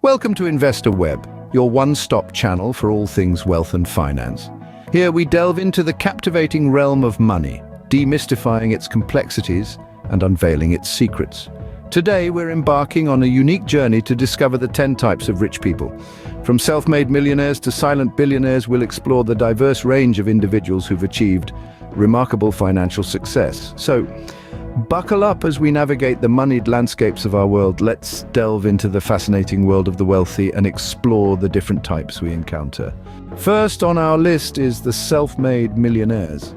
Welcome to Investor Web, your one-stop channel for all things wealth and finance. Here we delve into the captivating realm of money, demystifying its complexities and unveiling its secrets. Today we're embarking on a unique journey to discover the 10 types of rich people. From self-made millionaires to silent billionaires, we'll explore the diverse range of individuals who've achieved remarkable financial success. So, buckle up as we navigate the moneyed landscapes of our world. Let's delve into the fascinating world of the wealthy and explore the different types we encounter. First on our list is the self-made millionaires.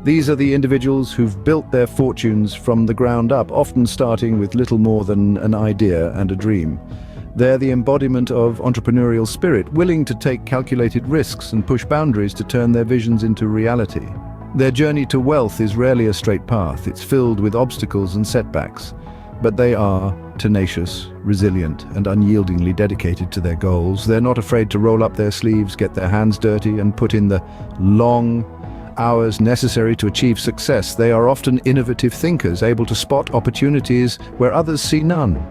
These are the individuals who've built their fortunes from the ground up, often starting with little more than an idea and a dream. They're the embodiment of entrepreneurial spirit, willing to take calculated risks and push boundaries to turn their visions into reality. Their journey to wealth is rarely a straight path. It's filled with obstacles and setbacks. But they are tenacious, resilient, and unyieldingly dedicated to their goals. They're not afraid to roll up their sleeves, get their hands dirty, and put in the long hours necessary to achieve success. They are often innovative thinkers, able to spot opportunities where others see none.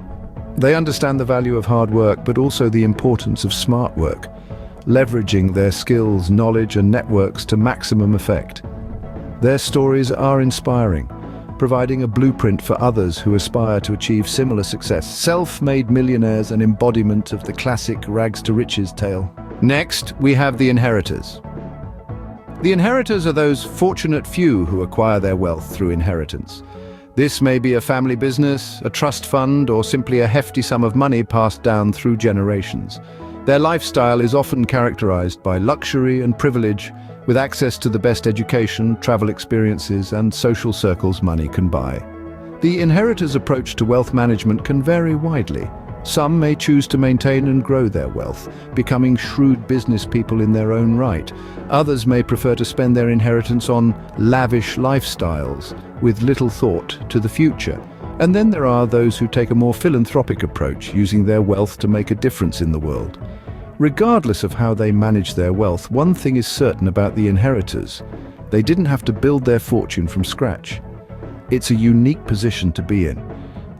They understand the value of hard work, but also the importance of smart work, leveraging their skills, knowledge, and networks to maximum effect. Their stories are inspiring, providing a blueprint for others who aspire to achieve similar success. Self-made millionaires, an embodiment of the classic rags-to-riches tale. Next, we have the inheritors. The inheritors are those fortunate few who acquire their wealth through inheritance. This may be a family business, a trust fund, or simply a hefty sum of money passed down through generations. Their lifestyle is often characterized by luxury and privilege, with access to the best education, travel experiences, and social circles money can buy. The inheritors' approach to wealth management can vary widely. Some may choose to maintain and grow their wealth, becoming shrewd business people in their own right. Others may prefer to spend their inheritance on lavish lifestyles, with little thought to the future. And then there are those who take a more philanthropic approach, using their wealth to make a difference in the world. Regardless of how they manage their wealth, one thing is certain about the inheritors: they didn't have to build their fortune from scratch. It's a unique position to be in,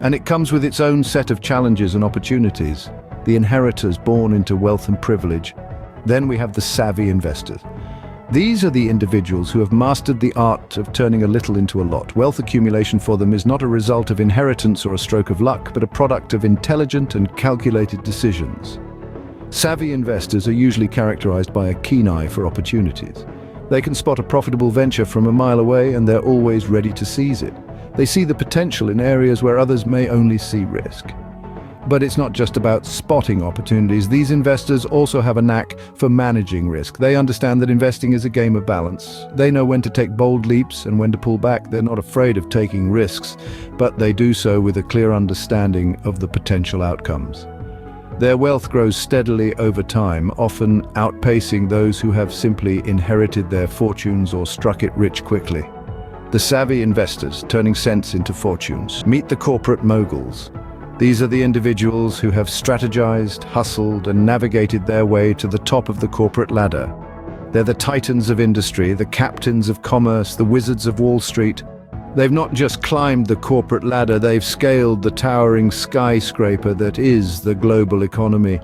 and it comes with its own set of challenges and opportunities. The inheritors born into wealth and privilege. Then we have the savvy investors. These are the individuals who have mastered the art of turning a little into a lot. Wealth accumulation for them is not a result of inheritance or a stroke of luck, but a product of intelligent and calculated decisions. Savvy investors are usually characterized by a keen eye for opportunities. They can spot a profitable venture from a mile away, and they're always ready to seize it. They see the potential in areas where others may only see risk. But it's not just about spotting opportunities. These investors also have a knack for managing risk. They understand that investing is a game of balance. They know when to take bold leaps and when to pull back. They're not afraid of taking risks, but they do so with a clear understanding of the potential outcomes. Their wealth grows steadily over time, often outpacing those who have simply inherited their fortunes or struck it rich quickly. The savvy investors, turning sense into fortunes. Meet the corporate moguls. These are the individuals who have strategized, hustled, and navigated their way to the top of the corporate ladder. They're the titans of industry, the captains of commerce, the wizards of Wall Street. They've not just climbed the corporate ladder, they've scaled the towering skyscraper that is the global economy.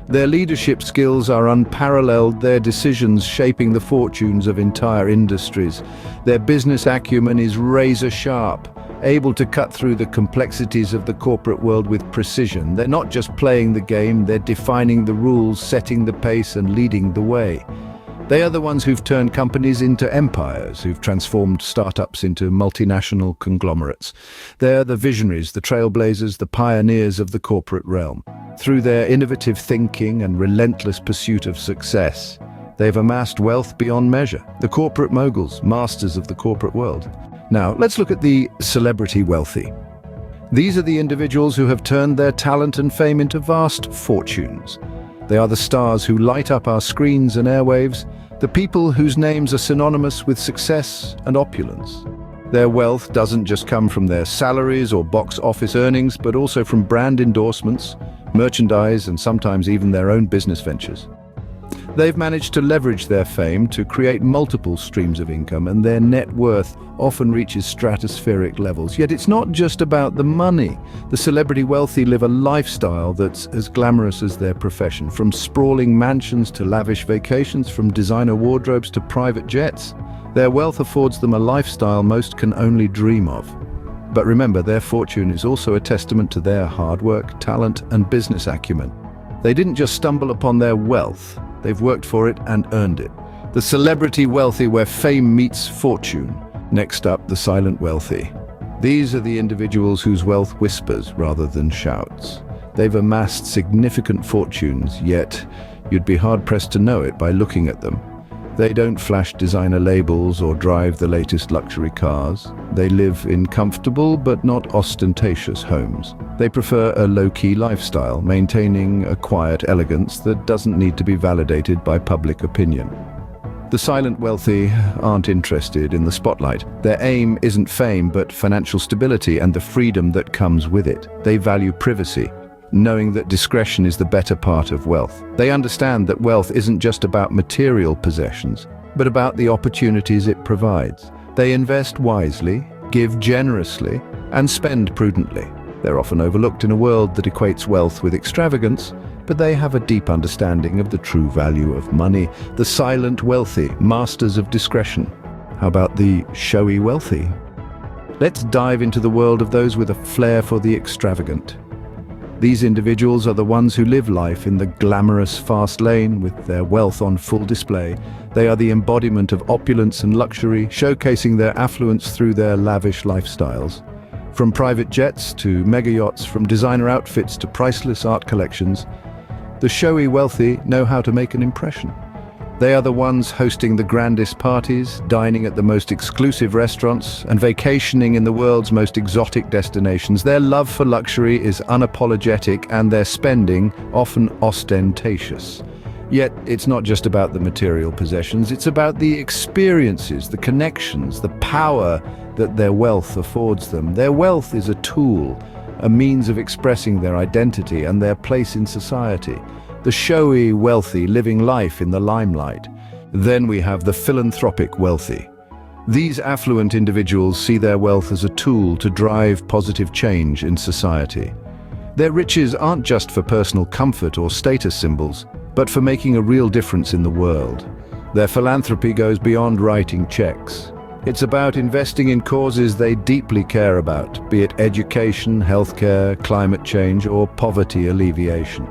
Their leadership skills are unparalleled, their decisions shaping the fortunes of entire industries. Their business acumen is razor sharp, able to cut through the complexities of the corporate world with precision. They're not just playing the game, they're defining the rules, setting the pace, and leading the way. They are the ones who've turned companies into empires, who've transformed startups into multinational conglomerates. They're the visionaries, the trailblazers, the pioneers of the corporate realm. Through their innovative thinking and relentless pursuit of success, they've amassed wealth beyond measure. The corporate moguls, masters of the corporate world. Now, let's look at the celebrity wealthy. These are the individuals who have turned their talent and fame into vast fortunes. They are the stars who light up our screens and airwaves, the people whose names are synonymous with success and opulence. Their wealth doesn't just come from their salaries or box office earnings, but also from brand endorsements, merchandise, and sometimes even their own business ventures. They've managed to leverage their fame to create multiple streams of income, and their net worth often reaches stratospheric levels. Yet it's not just about the money. The celebrity wealthy live a lifestyle that's as glamorous as their profession, from sprawling mansions to lavish vacations, from designer wardrobes to private jets. Their wealth affords them a lifestyle most can only dream of. But remember, their fortune is also a testament to their hard work, talent, and business acumen. They didn't just stumble upon their wealth, they've worked for it and earned it. The celebrity wealthy, where fame meets fortune. Next up, the silent wealthy. These are the individuals whose wealth whispers rather than shouts. They've amassed significant fortunes, yet you'd be hard-pressed to know it by looking at them. They don't flash designer labels or drive the latest luxury cars. They live in comfortable but not ostentatious homes. They prefer a low-key lifestyle, maintaining a quiet elegance that doesn't need to be validated by public opinion. The silent wealthy aren't interested in the spotlight. Their aim isn't fame but financial stability and the freedom that comes with it. They value privacy, knowing that discretion is the better part of wealth. They understand that wealth isn't just about material possessions, but about the opportunities it provides. They invest wisely, give generously, and spend prudently. They're often overlooked in a world that equates wealth with extravagance, but they have a deep understanding of the true value of money. The silent wealthy, masters of discretion. How about the showy wealthy? Let's dive into the world of those with a flair for the extravagant. These individuals are the ones who live life in the glamorous fast lane with their wealth on full display. They are the embodiment of opulence and luxury, showcasing their affluence through their lavish lifestyles. From private jets to mega yachts, from designer outfits to priceless art collections, the showy wealthy know how to make an impression. They are the ones hosting the grandest parties, dining at the most exclusive restaurants, and vacationing in the world's most exotic destinations. Their love for luxury is unapologetic, and their spending often ostentatious. Yet, it's not just about the material possessions, it's about the experiences, the connections, the power that their wealth affords them. Their wealth is a tool, a means of expressing their identity and their place in society. The showy wealthy living life in the limelight. Then we have the philanthropic wealthy. These affluent individuals see their wealth as a tool to drive positive change in society. Their riches aren't just for personal comfort or status symbols, but for making a real difference in the world. Their philanthropy goes beyond writing checks. It's about investing in causes they deeply care about, be it education, healthcare, climate change, or poverty alleviation.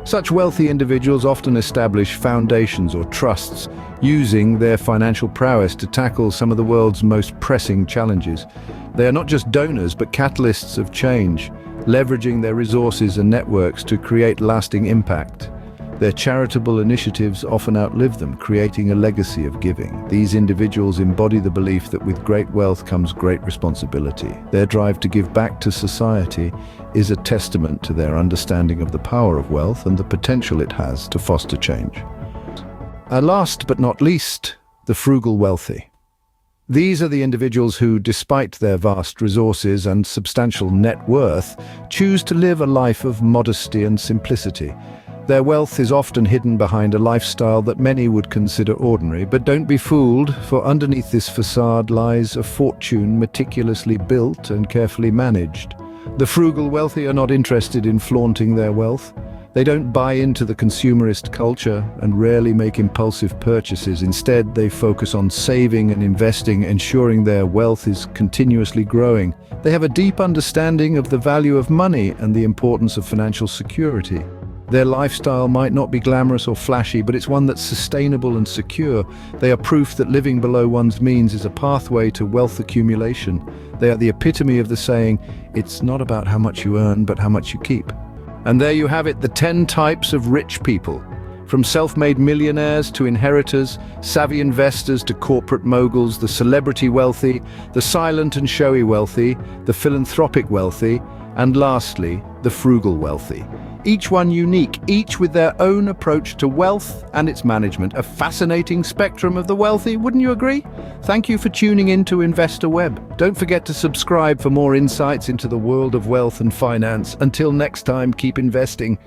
Such wealthy individuals often establish foundations or trusts, using their financial prowess to tackle some of the world's most pressing challenges. They are not just donors, but catalysts of change, leveraging their resources and networks to create lasting impact. Their charitable initiatives often outlive them, creating a legacy of giving. These individuals embody the belief that with great wealth comes great responsibility. Their drive to give back to society is a testament to their understanding of the power of wealth and the potential it has to foster change. Last but not least, the frugal wealthy. These are the individuals who, despite their vast resources and substantial net worth, choose to live a life of modesty and simplicity. Their wealth is often hidden behind a lifestyle that many would consider ordinary, but don't be fooled, for underneath this facade lies a fortune meticulously built and carefully managed. The frugal wealthy are not interested in flaunting their wealth. They don't buy into the consumerist culture and rarely make impulsive purchases. Instead, they focus on saving and investing, ensuring their wealth is continuously growing. They have a deep understanding of the value of money and the importance of financial security. Their lifestyle might not be glamorous or flashy, but it's one that's sustainable and secure. They are proof that living below one's means is a pathway to wealth accumulation. They are the epitome of the saying, "It's not about how much you earn, but how much you keep." And there you have it, the 10 types of rich people. From self-made millionaires to inheritors, savvy investors to corporate moguls, the celebrity wealthy, the silent and showy wealthy, the philanthropic wealthy, and lastly, the frugal wealthy. Each one unique, each with their own approach to wealth and its management. A fascinating spectrum of the wealthy, wouldn't you agree? Thank you for tuning in to Investor Web. Don't forget to subscribe for more insights into the world of wealth and finance. Until next time, keep investing.